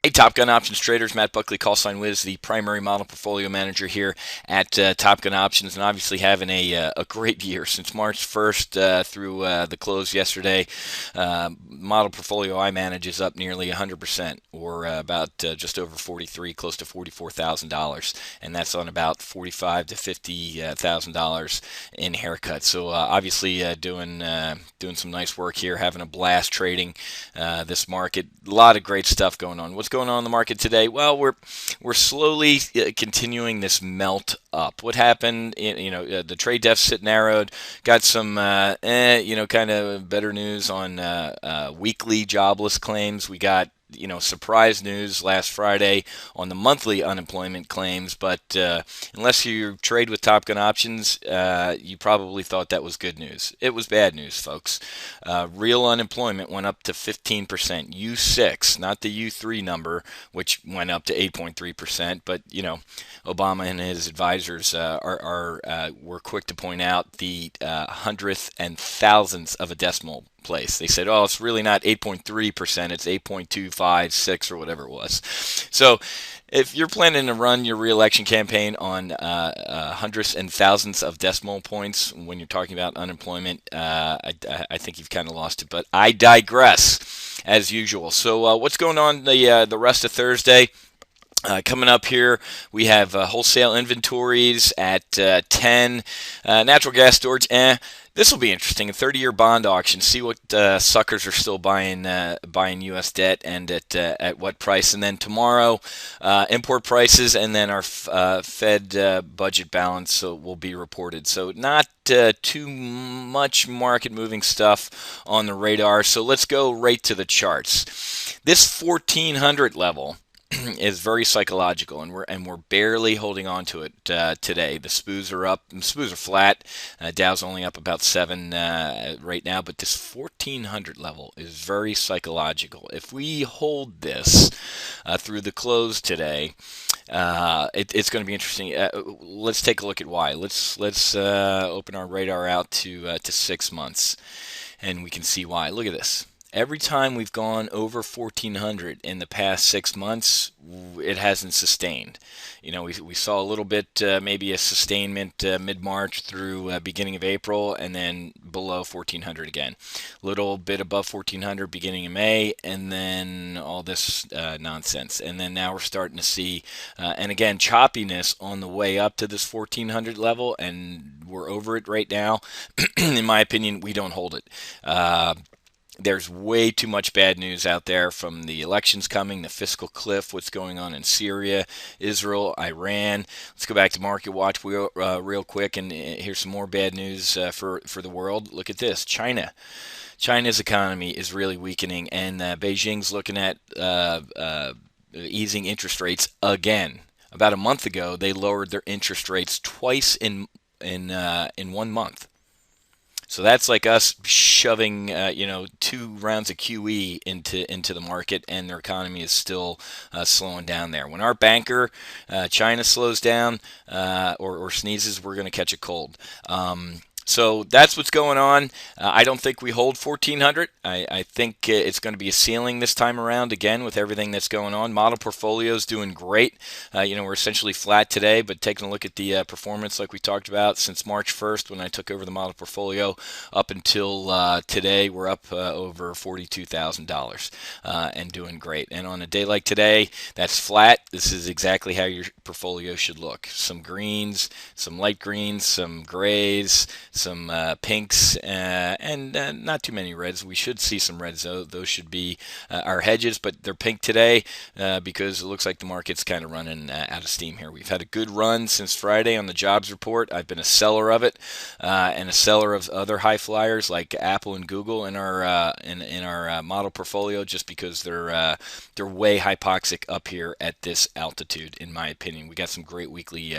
Hey, Top Gun Options traders, Matt Buckley, call sign Wiz, the primary model portfolio manager here at Top Gun Options, and obviously having a great year since March 1st through the close yesterday. Model portfolio I manage is up nearly 100%, or about just over 43, close to $44,000, and that's on about 45 to $50,000 in haircuts. So obviously doing some nice work here, having a blast trading this market. A lot of great stuff going on. What's going on in the market today? Well, we're slowly continuing this melt up. What happened? The trade deficit narrowed. Got some, kind of better news on weekly jobless claims. We got surprise news last Friday on the monthly unemployment claims, but unless you trade with Top Gun Options, you probably thought that was good news. It was bad news, folks. Real unemployment went up to 15%. U6, not the U3 number, which went up to 8.3%, but Obama and his advisors were quick to point out the hundredth and thousandths of a decimal place. They said, oh, it's really not 8.3%, it's 8.256 or whatever it was. So if you're planning to run your reelection campaign on hundredths and thousandths of decimal points when you're talking about unemployment, I think you've kind of lost it. But I digress, as usual. So what's going on the rest of Thursday? Coming up here, we have wholesale inventories at 10. Natural gas storage, this will be interesting. A 30-year bond auction. See what suckers are still buying U.S. debt and at what price. And then tomorrow, import prices, and then our Fed budget balance will be reported. So not too much market-moving stuff on the radar. So let's go right to the charts. This 1400 level is very psychological, and we're barely holding on to it today. The SPOs are up, the SPOs are flat. Dow's only up about 7 right now, but this 1400 level is very psychological. If we hold this through the close today, it's going to be interesting. Let's take a look at why. Let's open our radar out to 6 months, and we can see why. Look at this. Every time we've gone over 1400 in the past 6 months, it hasn't sustained. We saw a little bit, maybe a sustainment mid-March through beginning of April, and then below 1400 again. A little bit above 1400 beginning of May, and then all this nonsense. And then now we're starting to see, and again, choppiness on the way up to this 1400 level, and we're over it right now. In my opinion, we don't hold it. There's way too much bad news out there from the elections coming, the fiscal cliff, what's going on in Syria, Israel, Iran. Let's go back to Market Watch real quick, and here's some more bad news for the world. Look at this. China's economy is really weakening, and Beijing's looking at easing interest rates again. About a month ago, they lowered their interest rates twice in 1 month. So that's like us shoving, 2 rounds of QE into the market, and their economy is still slowing down there. When our banker, China, slows down or sneezes, we're going to catch a cold. So that's what's going on. I don't think we hold 1400. I think it's going to be a ceiling this time around again with everything that's going on. Model portfolios doing great. We're essentially flat today, but taking a look at the performance like we talked about since March 1st when I took over the model portfolio up until today, we're up over $42,000 and doing great. And on a day like today, that's flat. This is exactly how your portfolio should look. Some greens, some light greens, some grays, some pinks, and not too many reds. We should see some reds, though. Those should be our hedges, but they're pink today because it looks like the market's kind of running out of steam here. We've had a good run since Friday on the jobs report. I've been a seller of it and a seller of other high flyers like Apple and Google in our model portfolio just because they're way hypoxic up here at this altitude, in my opinion. We got some great weekly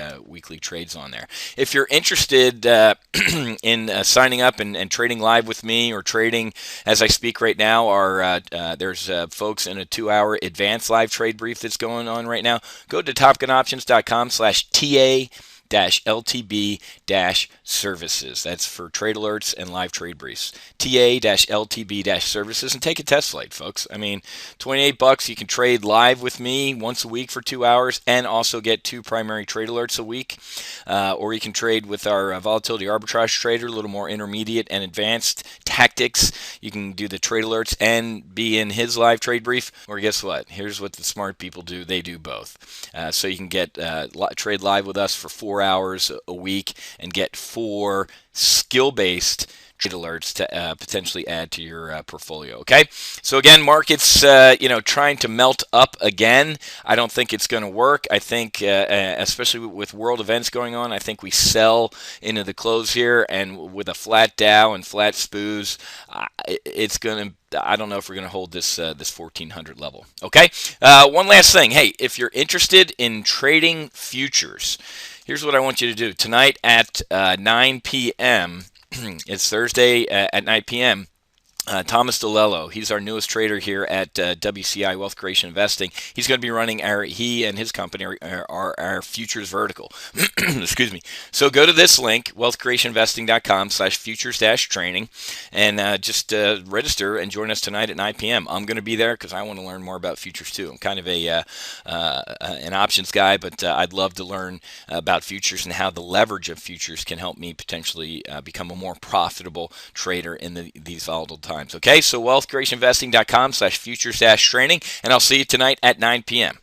trades on there. If you're interested in signing up and trading live with me or trading as I speak right now, there's folks in a 2-hour advanced live trade brief that's going on right now. Go to topgunoptions.com/TA TA-LTB-services. That's for trade alerts and live trade briefs. TA-LTB-services, and take a test flight, folks. I mean, $28, you can trade live with me once a week for 2 hours and also get 2 primary trade alerts a week. Or you can trade with our volatility arbitrage trader, a little more intermediate and advanced tactics. You can do the trade alerts and be in his live trade brief. Or guess what? Here's what the smart people do. They do both. So you can get trade live with us for 4 hours a week and get 4 skill-based trade alerts to potentially add to your portfolio. Okay, so again, markets trying to melt up again. I don't think it's going to work. I think especially with world events going on, I think we sell into the close here, and with a flat Dow and flat SPOs, it's going to, I don't know if we're going to hold this 1400 level. Okay, one last thing. Hey, if you're interested in trading futures, here's what I want you to do tonight at 9 p.m. It's Thursday at 9 p.m. Thomas DeLello, he's our newest trader here at WCI Wealth Creation Investing. He's going to be running he and his company are our futures vertical. Excuse me. So go to this link, wealthcreationinvesting.com/futures-training, and just register and join us tonight at 9 p.m. I'm going to be there because I want to learn more about futures too. I'm kind of an options guy, but I'd love to learn about futures and how the leverage of futures can help me potentially become a more profitable trader in these volatile times. Okay, so wealthcreationinvesting.com/futures-training, and I'll see you tonight at 9 p.m.